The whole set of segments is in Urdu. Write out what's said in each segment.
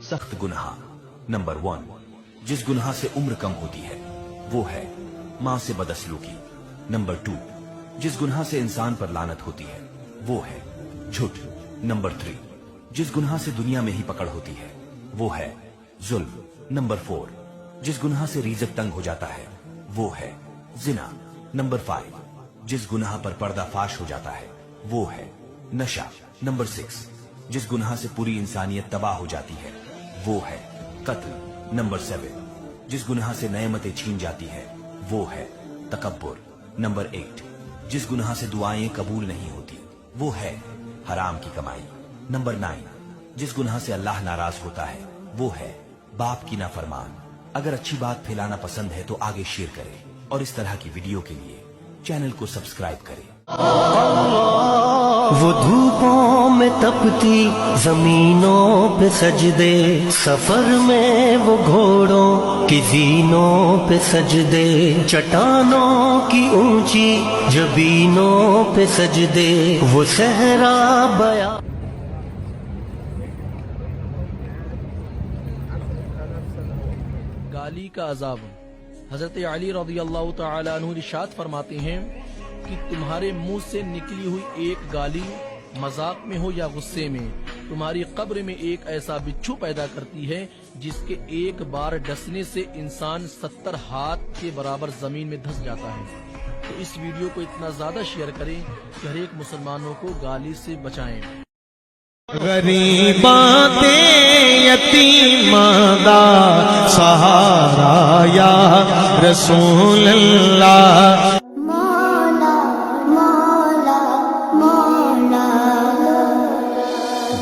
سخت گناہ نمبر 1، جس گناہ سے عمر کم ہوتی ہے وہ ہے ماں سے بدسلوکی۔ نمبر 2، جس گناہ سے انسان پر لعنت ہوتی ہے وہ ہے جھوٹ۔ نمبر 3، جس گناہ سے دنیا میں ہی پکڑ ہوتی ہے وہ ہے ظلم۔ نمبر 4، جس گناہ سے رزق تنگ ہو جاتا ہے وہ ہے زنا۔ نمبر 5، جس گناہ پر پردہ فاش ہو جاتا ہے وہ ہے نشہ۔ نمبر 6، جس گناہ سے پوری انسانیت تباہ ہو جاتی ہے وہ ہے قتل۔ نمبر 7، جس گناہ سے نعمتیں چھین جاتی ہے وہ ہے تکبر۔ نمبر 8، جس گناہ سے دعائیں قبول نہیں ہوتی وہ ہے حرام کی کمائی۔ نمبر 9، جس گناہ سے اللہ ناراض ہوتا ہے وہ ہے باپ کی نافرمان۔ اگر اچھی بات پھیلانا پسند ہے تو آگے شیئر کریں اور اس طرح کی ویڈیو کے لیے چینل کو سبسکرائب کریں۔ وہ دھوپوں میں تپتی زمینوں پہ سجدے، سفر میں وہ گھوڑوں کی زینوں پہ سجدے، چٹانوں کی اونچی جبینوں پہ سجدے، وہ صحرا بیاں۔ گالی کا عذاب۔ حضرت علی رضی اللہ تعالی عنہ ارشاد فرماتے ہیں کہ تمہارے منہ سے نکلی ہوئی ایک گالی مذاق میں ہو یا غصے میں تمہاری قبر میں ایک ایسا بچھو پیدا کرتی ہے جس کے ایک بار ڈسنے سے انسان 70 ہاتھ کے برابر زمین میں دھس جاتا ہے۔ تو اس ویڈیو کو اتنا زیادہ شیئر کریں کہ ہر ایک مسلمانوں کو گالی سے بچائیں۔ غریباں تے یتیماں دا سہارا یا رسول اللہ۔ مولا مولا مولا،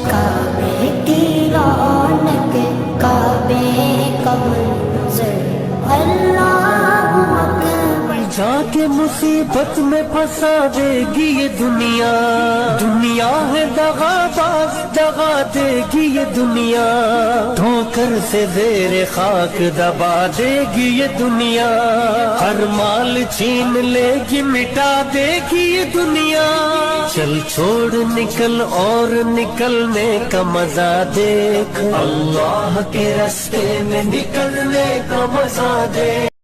کعبے کی رونق کعبے کا منظر، اللہ اکبر۔ جا کے مصیبت میں پھنسا دے گی یہ دنیا، دنیا ہے دغا باز دغا دے گی یہ دنیا، ٹھوکر سے زیر خاک دبا دے گی یہ دنیا، ہر مال چھین لے گی مٹا دے گی یہ دنیا۔ چل چھوڑ نکل اور نکلنے کا مزہ دیکھ، اللہ کے راستے میں نکلنے کا مزہ دیکھ۔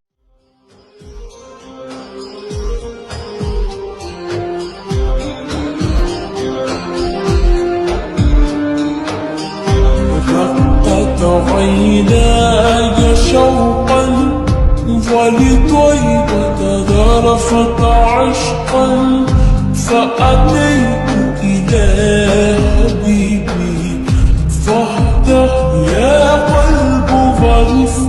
عيناي شوقا ولطيبة ذرفت عشقا، فأتيت إلى حبيبي فاهدأ يا قلب فارف